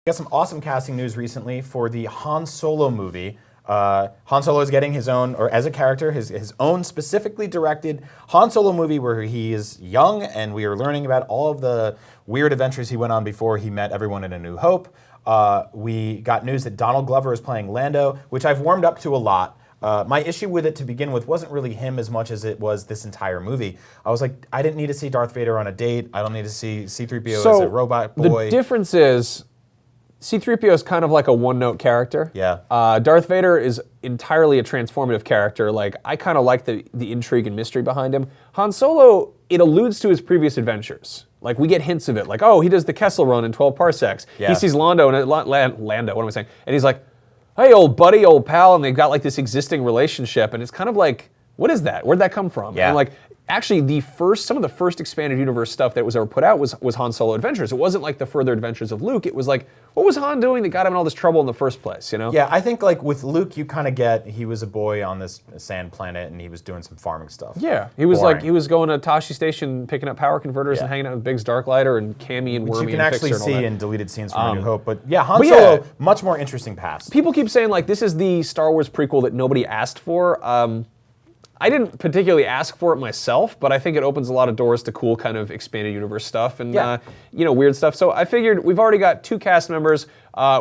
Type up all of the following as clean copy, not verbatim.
got some awesome casting news recently for the Han Solo movie. Han Solo is getting his own, or as a character, his own specifically directed Han Solo movie where he is young and we are learning about all of the weird adventures he went on before he met everyone in A New Hope. We got news that Donald Glover is playing Lando, which I've warmed up to a lot. My issue with it to begin with wasn't really him as much as it was this entire movie. I was like, I didn't need to see Darth Vader on a date. I don't need to see C-3PO as a robot boy. The difference is C-3PO is kind of like a one-note character. Yeah. Darth Vader is entirely a transformative character. Like, I kind of like the intrigue and mystery behind him. Han Solo, it alludes to his previous adventures. Like, we get hints of it. Like, oh, he does the Kessel Run in 12 parsecs. Yeah. He sees Lando, Lando, what am I saying? And he's like, hey, old buddy, old pal, and they've got like this existing relationship, and it's kind of like, what is that? Where'd that come from? Yeah. And like, actually, some of the first expanded universe stuff that was ever put out was Han Solo Adventures. It wasn't like the further adventures of Luke. It was like, what was Han doing that got him in all this trouble in the first place, you know? Yeah, I think like with Luke, you kind of get, he was a boy on this sand planet and he was doing some farming stuff. Yeah, he was he was going to Tashi Station, picking up power converters and hanging out with Biggs Darklighter and Cammy and Wormy and Fixer and all that. You can actually see in deleted scenes from A New Hope. But yeah, Han Solo, much more interesting past. People keep saying like, this is the Star Wars prequel that nobody asked for. I didn't particularly ask for it myself, but I think it opens a lot of doors to cool kind of expanded universe stuff and weird stuff. So I figured we've already got 2 cast members.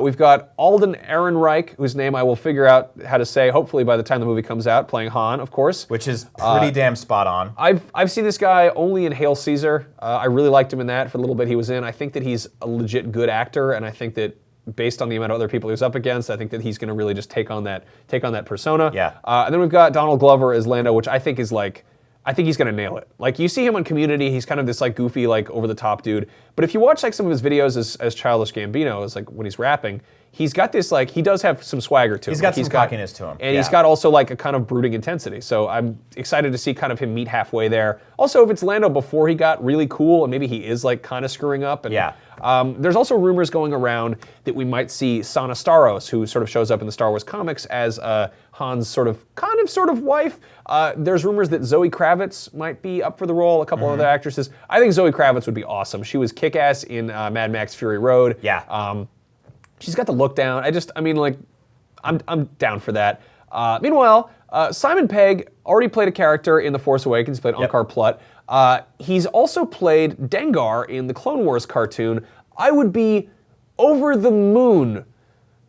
We've got Alden Ehrenreich, whose name I will figure out how to say, hopefully by the time the movie comes out, playing Han, of course. Which is pretty damn spot on. I've seen this guy only in Hail Caesar. I really liked him in that for the little bit he was in. I think that he's a legit good actor, and I think that based on the amount of other people he was up against, I think that he's going to really just take on that persona. Yeah. And then we've got Donald Glover as Lando, which I think is like, I think he's going to nail it. Like, you see him on Community, he's kind of this like goofy, like over the top dude. But if you watch like some of his videos as Childish Gambino, as like when he's rapping, he's got this like, he does have some swagger to him. He's got some cockiness to him. And he's got also like a kind of brooding intensity. So I'm excited to see kind of him meet halfway there. Also, if it's Lando before he got really cool and maybe he is like kind of screwing up. And, there's also rumors going around that we might see Sana Starros, who sort of shows up in the Star Wars comics as Han's kind of wife. There's rumors that Zoe Kravitz might be up for the role, a couple other actresses. I think Zoe Kravitz would be awesome. She was kick-ass in Mad Max Fury Road. Yeah. She's got the look down. I'm down for that. Meanwhile, Simon Pegg already played a character in The Force Awakens. He played Unkar Plutt. He's also played Dengar in the Clone Wars cartoon. I would be over the moon,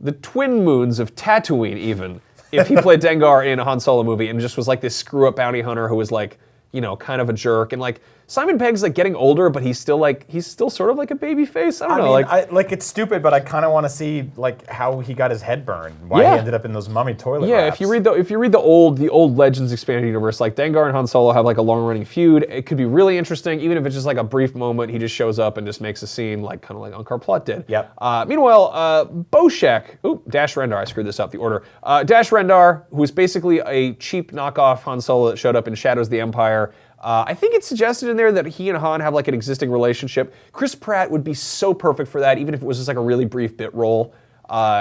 the twin moons of Tatooine even, if he played Dengar in a Han Solo movie and just was like this screw-up bounty hunter who was like, you know, kind of a jerk. And like, Simon Pegg's like getting older, but he's still sort of like a baby face. I don't know. Like it's stupid, but I kind of want to see like how he got his head burned, why he ended up in those mummy toilet wraps. If you read the old Legends expanded universe, like Dengar and Han Solo have like a long running feud. It could be really interesting, even if it's just like a brief moment. He just shows up and just makes a scene, like kind of like Unkar Plutt did. Yep. Meanwhile, Dash Rendar. I screwed this up. The order. Dash Rendar, who is basically a cheap knockoff Han Solo that showed up in Shadows of the Empire. I think it's suggested in there that he and Han have like an existing relationship. Chris Pratt would be so perfect for that, even if it was just like a really brief bit role.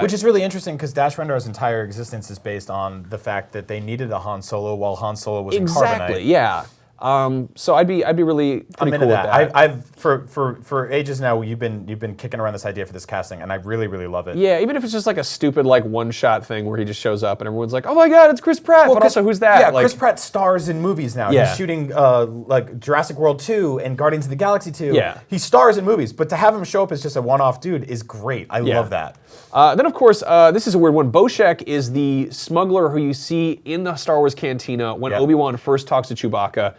Which is really interesting because Dash Rendar's entire existence is based on the fact that they needed a Han Solo while Han Solo was in Carbonite. Exactly, yeah. So I'd be really pretty cool with that. I've for ages now you've been kicking around this idea for this casting, and I really love it. Yeah, even if it's just like a stupid like one shot thing where he just shows up and everyone's like, oh my god, it's Chris Pratt. Well, but also who's that? Yeah, like, Chris Pratt stars in movies now. Yeah. He's shooting like Jurassic World 2 and Guardians of the Galaxy 2. Yeah. He stars in movies, but to have him show up as just a one-off dude is great. I love that. Then of course, this is a weird one. Boshek is the smuggler who you see in the Star Wars cantina when Obi-Wan first talks to Chewbacca.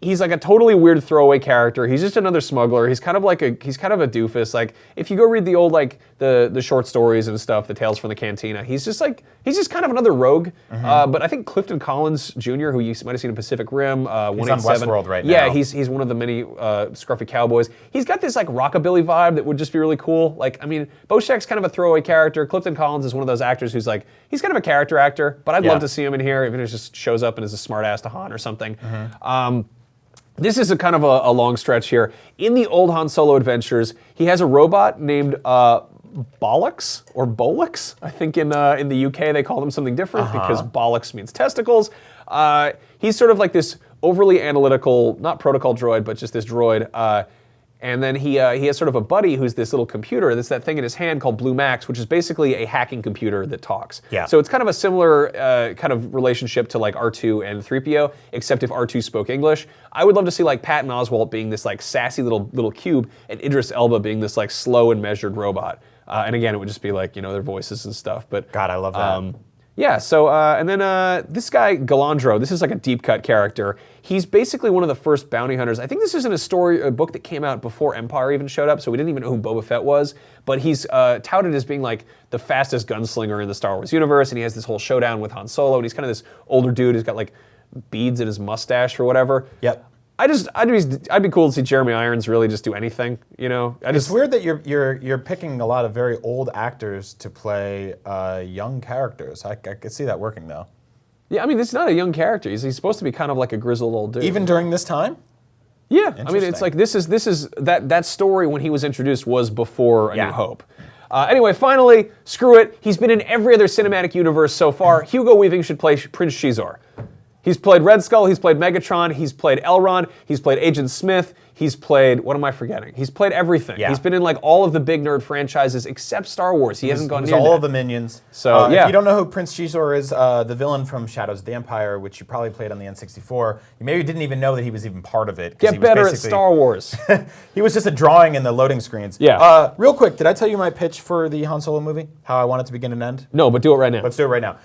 He's like a totally weird throwaway character. He's just another smuggler. He's kind of a doofus. Like if you go read the old like the short stories and stuff, the Tales from the Cantina, he's just kind of another rogue. But I think Clifton Collins Jr., who you might have seen in Pacific Rim, 187. He's on Westworld right now. Yeah, he's one of the many scruffy cowboys. He's got this like rockabilly vibe that would just be really cool. Like I mean, Boshek's kind of a throwaway character. Clifton Collins is one of those actors who's like he's kind of a character actor, but I'd love to see him in here, even if he just shows up and is a smart ass to Han or something. This is a kind of a long stretch here. In the old Han Solo adventures, he has a robot named Bollocks or Bollocks. I think in the UK they call them something different because Bollocks means testicles. He's sort of like this overly analytical, not protocol droid, but just this droid. And then he has sort of a buddy who's this little computer. That's that thing in his hand called Blue Max, which is basically a hacking computer that talks. Yeah. So it's kind of a similar kind of relationship to like R2 and 3PO, except if R2 spoke English. I would love to see like Patton Oswalt being this like sassy little cube, and Idris Elba being this like slow and measured robot. And again, it would just be like, you know, their voices and stuff. But God, I love that. yeah, so, and then this guy, Galandro, this is like a deep cut character. He's basically one of the first bounty hunters. I think this is in a book that came out before Empire even showed up, so we didn't even know who Boba Fett was. But he's touted as being like the fastest gunslinger in the Star Wars universe, and he has this whole showdown with Han Solo, and he's kind of this older dude who's got like beads in his mustache or whatever. Yep. I'd be cool to see Jeremy Irons really just do anything, you know. It's weird that you're picking a lot of very old actors to play young characters. I could see that working though. Yeah, I mean, this is not a young character. He's supposed to be kind of like a grizzled old dude. Even during this time? Yeah, I mean, it's like this is that story when he was introduced was before A New Hope. Anyway, finally, screw it. He's been in every other cinematic universe so far. Hugo Weaving should play Prince Shizor. He's played Red Skull, he's played Megatron, he's played Elrond, he's played Agent Smith, he's played, what am I forgetting? He's played everything. Yeah. He's been in like all of the big nerd franchises except Star Wars. He hasn't gone near all that. of the Minions. So, yeah. If you don't know who Prince Shizor is, the villain from Shadows of the Empire, which you probably played on the N64, you maybe didn't even know that he was even part of it. Get better at Star Wars. He was just a drawing in the loading screens. Yeah. Real quick, did I tell you my pitch for the Han Solo movie? How I want it to begin and end? No, but do it right now. Let's do it right now.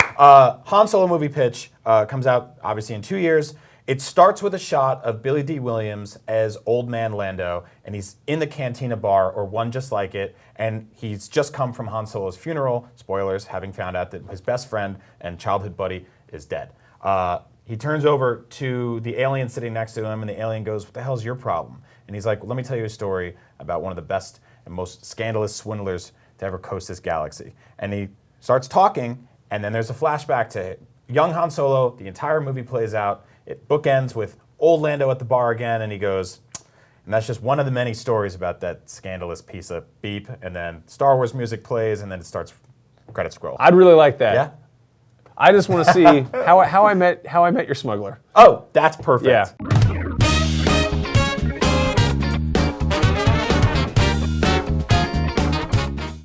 Han Solo movie pitch comes out obviously in 2 years. It starts with a shot of Billy D. Williams as Old Man Lando, and he's in the Cantina bar, or one just like it, and he's just come from Han Solo's funeral, spoilers, having found out that his best friend and childhood buddy is dead. He turns over to the alien sitting next to him, and the alien goes, "What the hell's your problem?" And he's like, "Let me tell you a story about one of the best and most scandalous swindlers to ever coast this galaxy." And he starts talking, and then there's a flashback to young Han Solo. The entire movie plays out. It bookends with old Lando at the bar again, and he goes, and that's just one of the many stories about that scandalous piece of beep. And then Star Wars music plays, and then it starts credit scroll. I'd really like that. Yeah? I just want to see how I met your smuggler. Oh, that's perfect. Yeah.